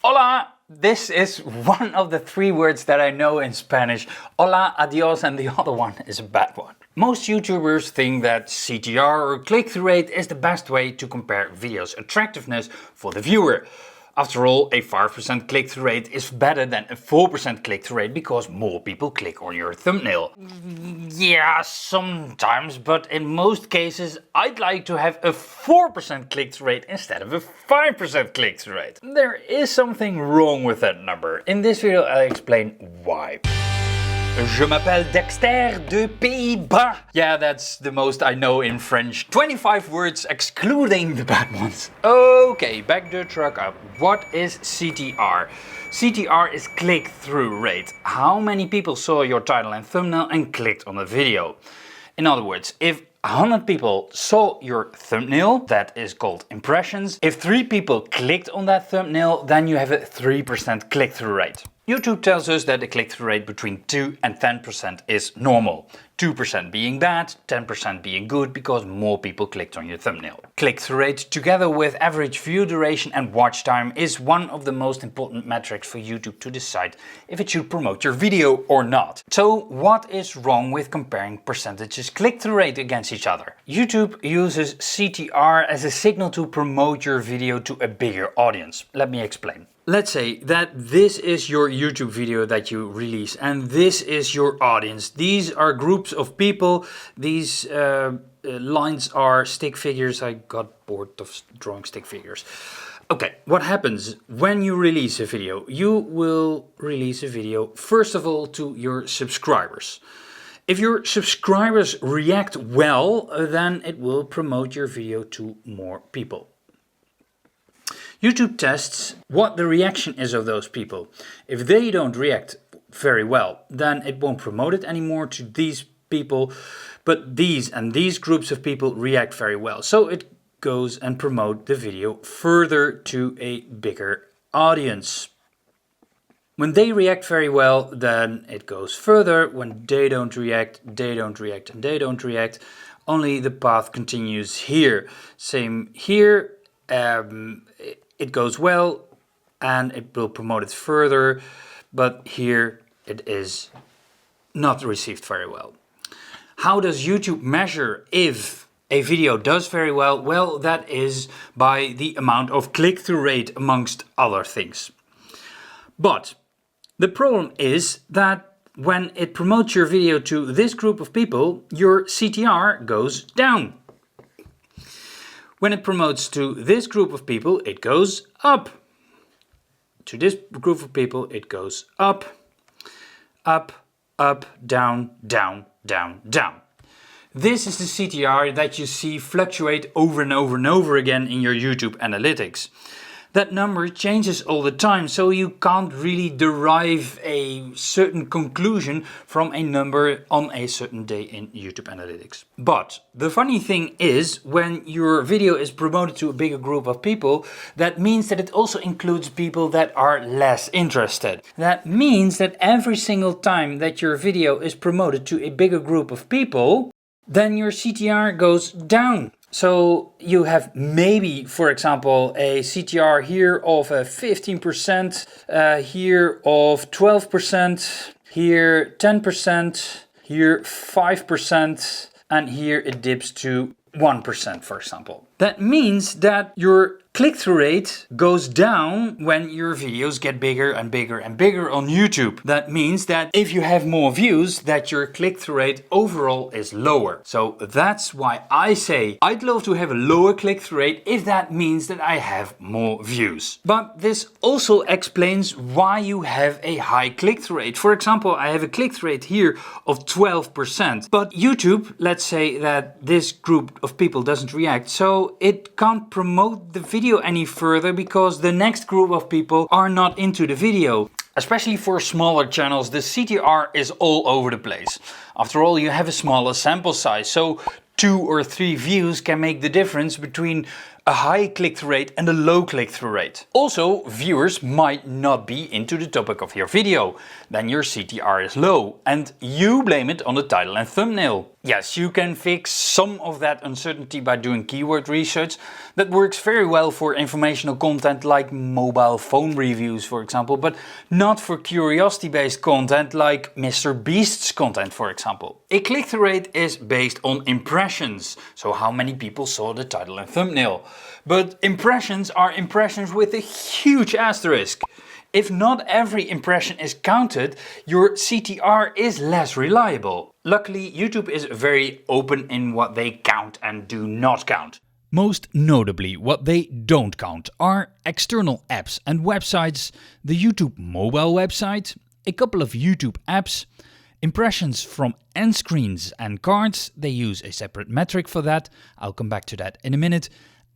Hola! This is one of the 3 words that I know in Spanish. Hola, adios, and the other one is a bad one. Most YouTubers think that CTR or click-through rate is the best way to compare video's attractiveness for the viewer. After all, a 5% click-through rate is better than a 4% click-through rate because more people click on your thumbnail. Yeah, sometimes, but in most cases I'd like to have a 4% click-through rate instead of a 5% click-through rate. There is something wrong with that number. In this video I'll explain why. Je m'appelle Dexxter de Pays-Bas. Yeah, that's the most I know in French. 25 words excluding the bad ones. Okay, back the truck up. What is CTR? CTR is click-through rate. How many people saw your title and thumbnail and clicked on the video? In other words, if 100 people saw your thumbnail, that is called impressions. If 3 people clicked on that thumbnail, then you have a 3% click-through rate. YouTube tells us that the click-through rate between 2 and 10% is normal. 2% being bad, 10% being good because more people clicked on your thumbnail. Click-through rate together with average view duration and watch time is one of the most important metrics for YouTube to decide if it should promote your video or not. So what is wrong with comparing percentages click-through rate against each other? YouTube uses CTR as a signal to promote your video to a bigger audience. Let me explain. Let's say that this is your YouTube video that you release and this is your audience. These are groups of people. These lines are stick figures. I got bored of drawing stick figures. Okay, what happens when you release a video? You will release a video first of all to your subscribers. If your subscribers react well, then it will promote your video to more people. YouTube tests what the reaction is of those people. If they don't react very well, then it won't promote it anymore to these people, but these groups of people react very well. So it goes and promotes the video further to a bigger audience. When they react very well, then it goes further. When they don't react, and they don't react, only the path continues here. Same here. It goes well and it will promote it further, but here it is not received very well. How does YouTube measure if a video does very well? Well, that is by the amount of click-through rate amongst other things. But the problem is that when it promotes your video to this group of people, your CTR goes down. When it promotes to this group of people, it goes up. To this group of people, it goes up, up, up, down, down, down, down. This is the CTR that you see fluctuate over and over and over again in your YouTube analytics. That number changes all the time, so you can't really derive a certain conclusion from a number on a certain day in YouTube analytics. But the funny thing is, when your video is promoted to a bigger group of people, that means that it also includes people that are less interested. That means that every single time that your video is promoted to a bigger group of people, then your CTR goes down. So you have maybe, for example, a CTR here of 15%, here of 12%, here 10%, here 5%, and here it dips to 1%, for example. That means that your click-through rate goes down when your videos get bigger and bigger and bigger on YouTube. That means that if you have more views, that your click-through rate overall is lower. So that's why I say I'd love to have a lower click-through rate if that means that I have more views. But this also explains why you have a high click-through rate. For example, I have a click-through rate here of 12%, but YouTube, let's say that this group of people doesn't react, so it can't promote the video any further because the next group of people are not into the video. Especially for smaller channels, the CTR is all over the place. After all, you have a smaller sample size, so 2 or 3 views can make the difference between a high click-through rate and a low click-through rate. Also, viewers might not be into the topic of your video. Then your CTR is low and you blame it on the title and thumbnail. Yes, you can fix some of that uncertainty by doing keyword research. That works very well for informational content like mobile phone reviews, for example, but not for curiosity-based content like Mr. Beast's content, for example. A click-through rate is based on impressions, so how many people saw the title and thumbnail. But impressions are impressions with a huge asterisk. If not every impression is counted, your CTR is less reliable. Luckily, YouTube is very open in what they count and do not count. Most notably, what they don't count are external apps and websites, the YouTube mobile website, a couple of YouTube apps, impressions from end screens and cards, they use a separate metric for that, I'll come back to that in a minute,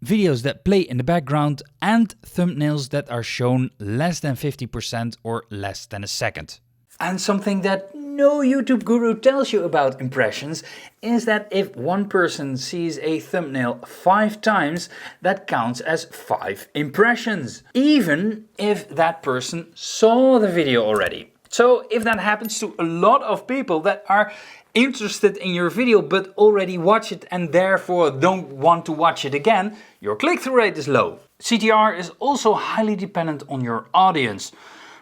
videos that play in the background, and thumbnails that are shown less than 50% or less than a second. And something that no YouTube guru tells you about impressions is that if one person sees a thumbnail 5 times, that counts as 5 impressions, even if that person saw the video already. So if that happens to a lot of people that are interested in your video but already watch it and therefore don't want to watch it again, your click-through rate is low. CTR is also highly dependent on your audience.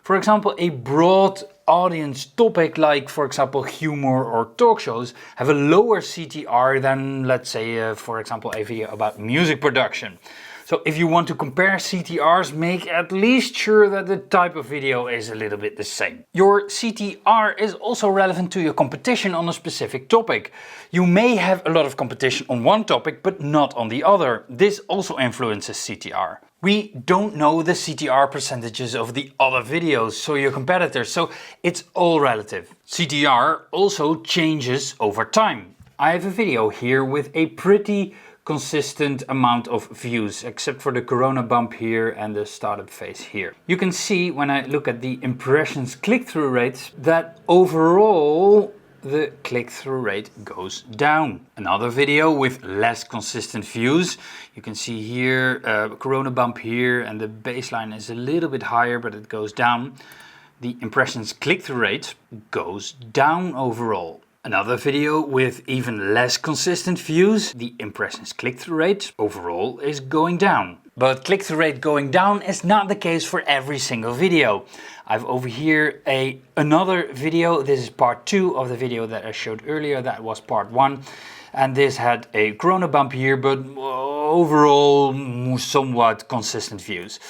For example, a broad audience topic like, for example, humor or talk shows have a lower CTR than, let's say, for example, a video about music production. So if you want to compare CTRs, make at least sure that the type of video is a little bit the same. Your CTR is also relevant to your competition on a specific topic. You may have a lot of competition on one topic, but not on the other. This also influences CTR. We don't know the CTR percentages of the other videos, so your competitors, so it's all relative. CTR also changes over time. I have a video here with a pretty consistent amount of views, except for the corona bump here and the startup phase here. You can see when I look at the impressions click-through rates that overall the click-through rate goes down. Another video with less consistent views. You can see here corona bump here and the baseline is a little bit higher, but it goes down. The impressions click-through rate goes down overall. Another video with even less consistent views, the impressions click-through rate overall is going down. But click-through rate going down is not the case for every single video. I've over here another video. This is part 2 of the video that I showed earlier. That was part 1. And this had a corona bump here, but overall somewhat consistent views.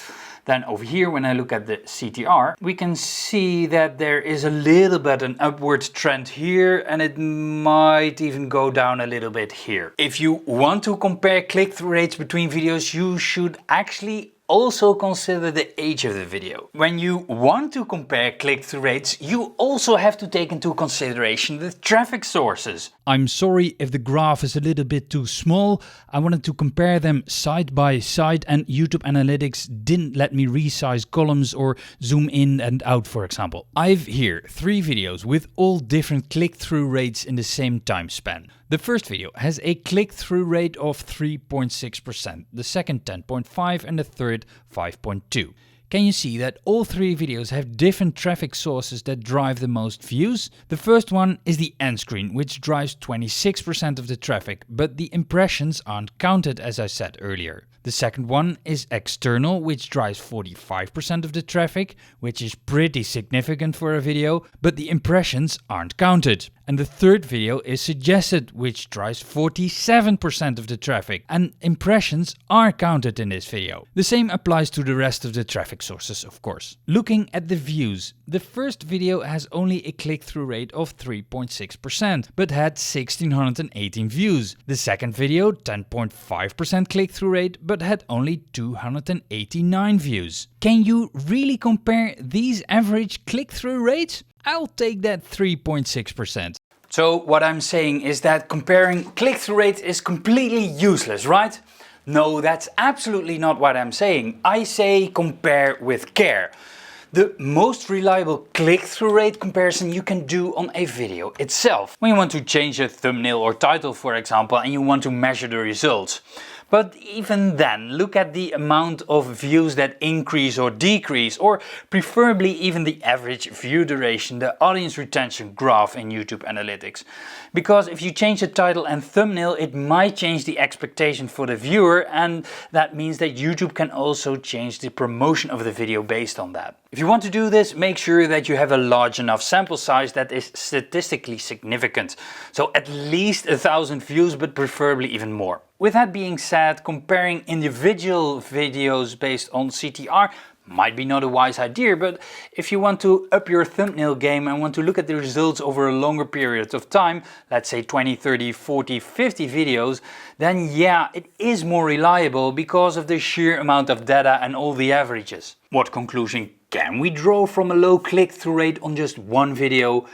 Then over here, when I look at the CTR, we can see that there is a little bit an upward trend here, and it might even go down a little bit here. If you want to compare click-through rates between videos, you should actually also consider the age of the video. When you want to compare click-through rates, you also have to take into consideration the traffic sources. I'm sorry if the graph is a little bit too small. I wanted to compare them side by side and YouTube Analytics didn't let me resize columns or zoom in and out, for example. I've here 3 videos with all different click-through rates in the same time span. The first video has a click-through rate of 3.6%, the second 10.5% and the third 5.2%. Can you see that all 3 videos have different traffic sources that drive the most views? The first one is the end screen, which drives 26% of the traffic, but the impressions aren't counted as I said earlier. The second one is external, which drives 45% of the traffic, which is pretty significant for a video, but the impressions aren't counted. And the third video is suggested, which drives 47% of the traffic, and impressions are counted in this video. The same applies to the rest of the traffic sources, of course. Looking at the views, the first video has only a click-through rate of 3.6%, but had 1618 views. The second video, 10.5% click-through rate, but had only 289 views. Can you really compare these average click-through rates? I'll take that 3.6%. So what I'm saying is that comparing click-through rate is completely useless, right? No, that's absolutely not what I'm saying. I say compare with care. The most reliable click-through rate comparison you can do on a video itself. When you want to change a thumbnail or title, for example, and you want to measure the results. But even then, look at the amount of views that increase or decrease, or preferably even the average view duration, the audience retention graph in YouTube Analytics. Because if you change the title and thumbnail, it might change the expectation for the viewer, and that means that YouTube can also change the promotion of the video based on that. If you want to do this, make sure that you have a large enough sample size that is statistically significant. So at least 1,000 views, but preferably even more. With that being said, comparing individual videos based on CTR might be not a wise idea, but if you want to up your thumbnail game and want to look at the results over a longer period of time, let's say 20, 30, 40, 50 videos, then yeah, it is more reliable because of the sheer amount of data and all the averages. What conclusion can we draw from a low click-through rate on just one video?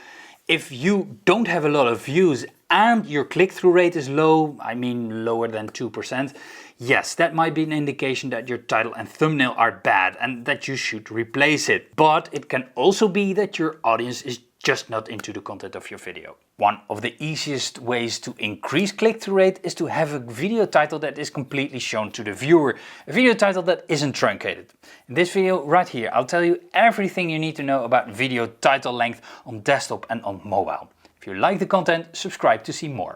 If you don't have a lot of views and your click-through rate is low, I mean lower than 2%, yes, that might be an indication that your title and thumbnail are bad and that you should replace it. But it can also be that your audience is just not into the content of your video. One of the easiest ways to increase click-through rate is to have a video title that is completely shown to the viewer. A video title that isn't truncated. In this video right here, I'll tell you everything you need to know about video title length on desktop and on mobile. If you like the content, subscribe to see more.